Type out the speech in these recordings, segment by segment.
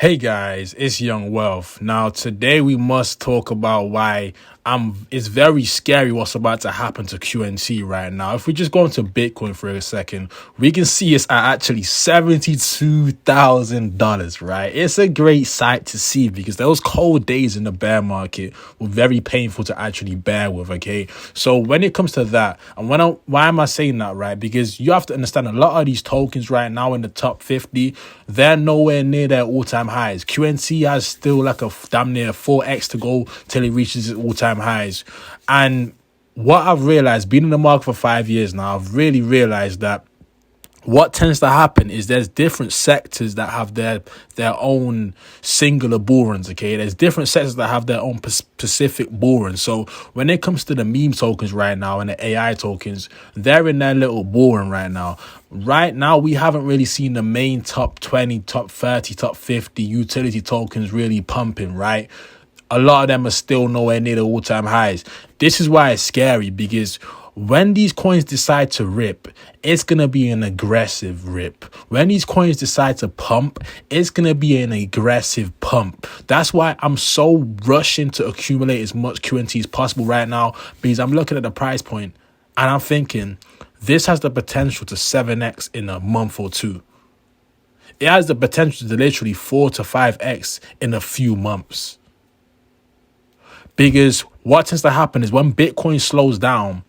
Hey guys, it's Young Wealth. Now today we must talk about why it's very scary what's about to happen to QNT right now. If we just go into Bitcoin for a second, we can see it's at actually $72,000, right? It's a great sight to see because those cold days in the bear market were very painful to actually bear with, okay? So when it comes to that, and why am I saying that, right? Because you have to understand a lot of these tokens right now in the top 50, they're nowhere near their all-time highs. QNT has still like a damn near 4x to go till it reaches its all-time highs. And what I've realized, being in the market for 5 years now, I've really realized that what tends to happen is there's different sectors that have their own singular bull runs, okay? There's different sectors that have their own specific bull runs. So when it comes to the meme tokens right now and the AI tokens, they're in their little bull run right now. Right now, we haven't really seen the main top 20, top 30, top 50 utility tokens really pumping, right? A lot of them are still nowhere near the all-time highs. This is why it's scary, because when these coins decide to rip, it's going to be an aggressive rip. When these coins decide to pump, it's going to be an aggressive pump. That's why I'm so rushing to accumulate as much QNT as possible right now, because I'm looking at the price point and I'm thinking this has the potential to 7x in a month or two. It has the potential to literally 4 to 5x in a few months. Because what tends to happen is when Bitcoin slows down,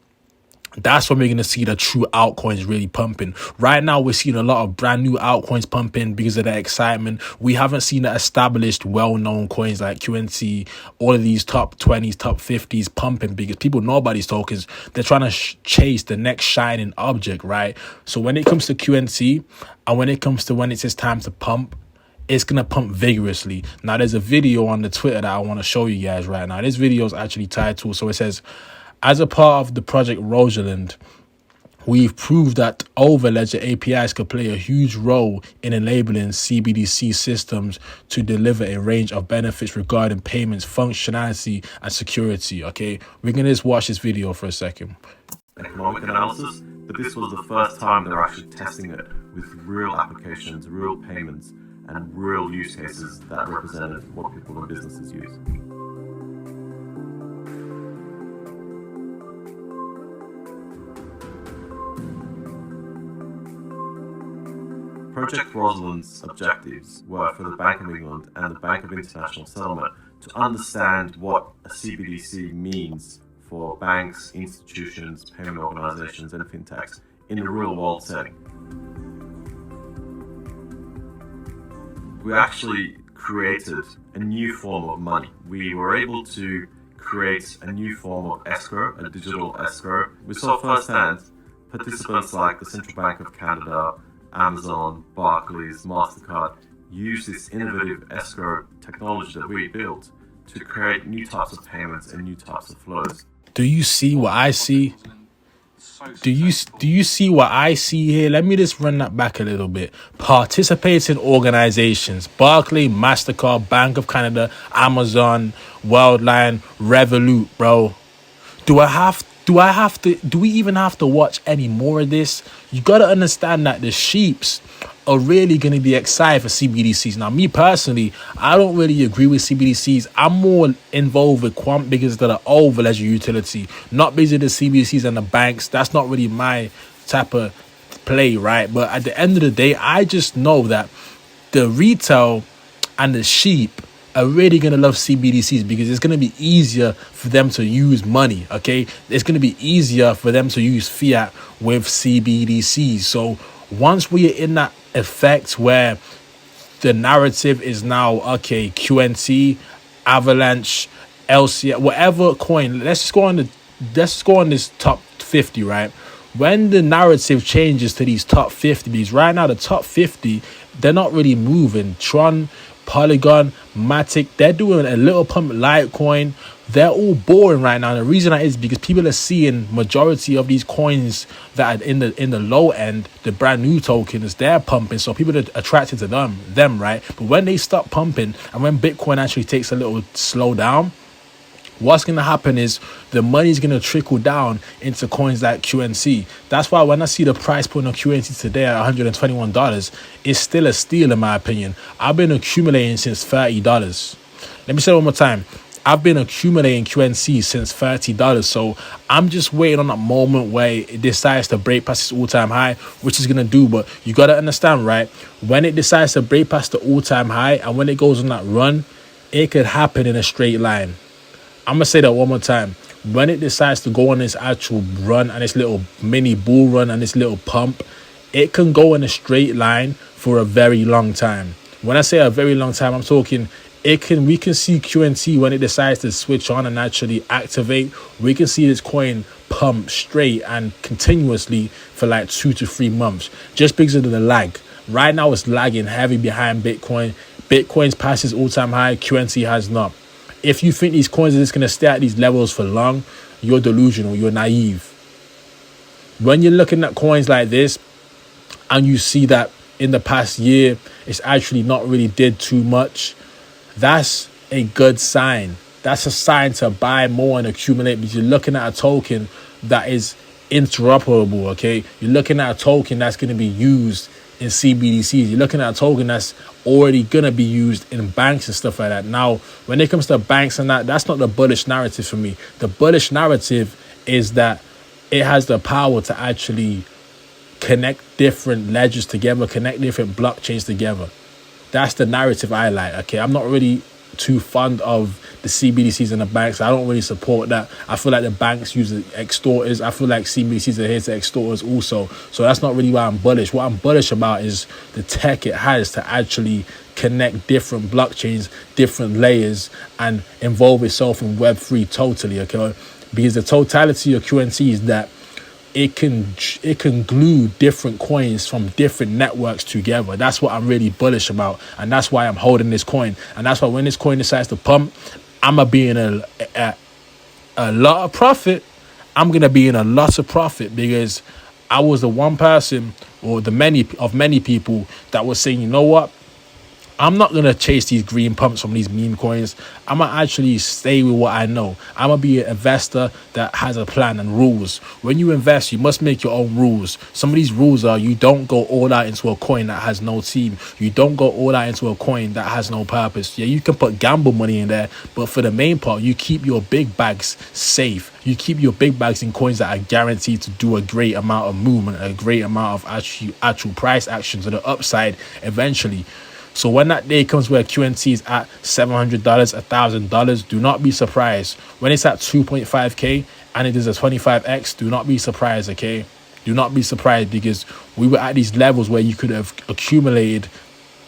that's when we're going to see the true altcoins really pumping. Right now, we're seeing a lot of brand new altcoins pumping because of the excitement. We haven't seen the established, well-known coins like QNT, all of these top 20s, top 50s pumping because people know about these tokens. They're trying to chase the next shining object, right? So when it comes to QNT and when it comes to when it's time to pump, it's going to pump vigorously. Now, there's a video on the Twitter that I want to show you guys right now. This video is actually titled, so it says, as a part of the Project Rosalind, we've proved that over-ledger APIs could play a huge role in enabling CBDC systems to deliver a range of benefits regarding payments, functionality, and security, okay? We're going to just watch this video for a second. Economic analysis, but this was the first time they're actually testing it with real applications, real payments, and real use cases that represented what people and businesses use. Project Rosalind's objectives were for the Bank of England and the Bank of International Settlement to understand what a CBDC means for banks, institutions, payment organizations, and fintechs in a real-world setting. We actually created a new form of money. We were able to create a new form of escrow, a digital escrow. We saw firsthand participants like the Central Bank of Canada, Amazon, Barclays, MasterCard use this innovative escrow technology that we built to create new types of payments and new types of flows. Do you see what I see? Do you see what I see here? Let me just run that back a little bit. Participating organizations, Barclays, MasterCard, Bank of Canada, Amazon, Worldline, Revolut, bro. Do we even have to watch any more of this? You got to understand that the sheeps are really going to be excited for CBDCs. Now, me personally, I don't really agree with CBDCs. I'm more involved with Quant because they're the over-ledger utility, not because of the CBDCs and the banks. That's not really my type of play, right? But at the end of the day, I just know that the retail and the sheep are really going to love CBDCs because it's going to be easier for them to use money, okay? It's going to be easier for them to use fiat with CBDCs. So once we are in that effect where the narrative is now, okay, QNT, Avalanche, LCA, whatever coin, let's go on this top 50, right? When the narrative changes to these top 50, because right now the top 50, they're not really moving. Tron, Polygon, Matic, they're doing a little pump. Litecoin, they're all boring right now. And the reason that is because people are seeing majority of these coins that are in the low end, the brand new tokens, they're pumping. So people are attracted to them, right? But when they stop pumping and when Bitcoin actually takes a little slow down, what's going to happen is the money's going to trickle down into coins like QNC. That's why when I see the price point of QNC today at $121, it's still a steal in my opinion. I've been accumulating since $30. Let me say it one more time. I've been accumulating QNC since $30. So I'm just waiting on that moment where it decides to break past its all-time high, which is going to do. But you got to understand, right? When it decides to break past the all-time high and when it goes on that run, it could happen in a straight line. I'm going to say that one more time. When it decides to go on this actual run and this little mini bull run and this little pump, it can go in a straight line for a very long time. When I say a very long time, I'm talking we can see QNT when it decides to switch on and actually activate. We can see this coin pump straight and continuously for like 2 to 3 months just because of the lag. Right now it's lagging heavy behind Bitcoin. Bitcoin's past its all-time high, QNT has not. If you think these coins are just going to stay at these levels for long, you're delusional, you're naive. When you're looking at coins like this and you see that in the past year it's actually not really did too much, that's a good sign. That's a sign to buy more and accumulate because you're looking at a token that is interoperable, okay? You're looking at a token that's going to be used in CBDCs. You're looking at a token that's already going to be used in banks and stuff like that. Now, when it comes to banks and that's not the bullish narrative for me. The bullish narrative is that it has the power to actually connect different ledgers together, connect different blockchains together. That's the narrative I like, okay? I'm not really too fond of the CBDCs and the banks. I don't really support that. I feel like the banks use extorters. I feel like CBDCs are here to extort us also. So that's not really why I'm bullish. What I'm bullish about is the tech it has to actually connect different blockchains, different layers, and involve itself in Web3 totally, okay? Because the totality of QNT is that it can glue different coins from different networks together. That's what I'm really bullish about, and that's why I'm holding this coin. And that's why when this coin decides to pump, I'm gonna be in a lot of profit. I'm gonna be in a lot of profit because I was the one person, or the many people that was saying, you know what, I'm not going to chase these green pumps from these meme coins. I'm going to actually stay with what I know. I'm going to be an investor that has a plan and rules. When you invest, you must make your own rules. Some of these rules are you don't go all out into a coin that has no team. You don't go all out into a coin that has no purpose. Yeah, you can put gamble money in there, but for the main part, you keep your big bags safe. You keep your big bags in coins that are guaranteed to do a great amount of movement, a great amount of actual price action to the upside eventually. So when that day comes where QNT is at $700, $1,000, do not be surprised. When it's at 2.5K and it is a 25x, do not be surprised, okay? Do not be surprised because we were at these levels where you could have accumulated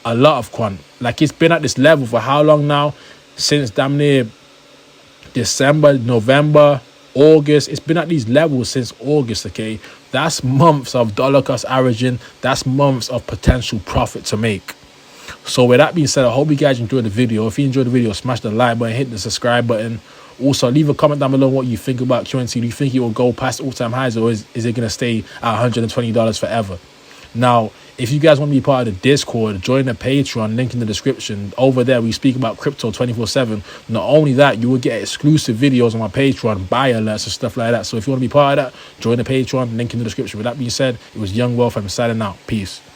a lot of Quant. Like, it's been at this level for how long now? Since damn near December, November, August. It's been at these levels since August, okay? That's months of dollar cost averaging. That's months of potential profit to make. So with that being said, I hope you guys enjoyed the video. If you enjoyed the video, smash the like button, hit the subscribe button. Also, leave a comment down below what you think about QNT. Do you think it will go past all-time highs, or is it going to stay at $120 forever? Now, if you guys want to be part of the Discord, join the Patreon, link in the description. Over there, we speak about crypto 24/7. Not only that, you will get exclusive videos on my Patreon, buy alerts and stuff like that. So if you want to be part of that, join the Patreon, link in the description. With that being said, it was Young Wealth. I'm signing out. Peace.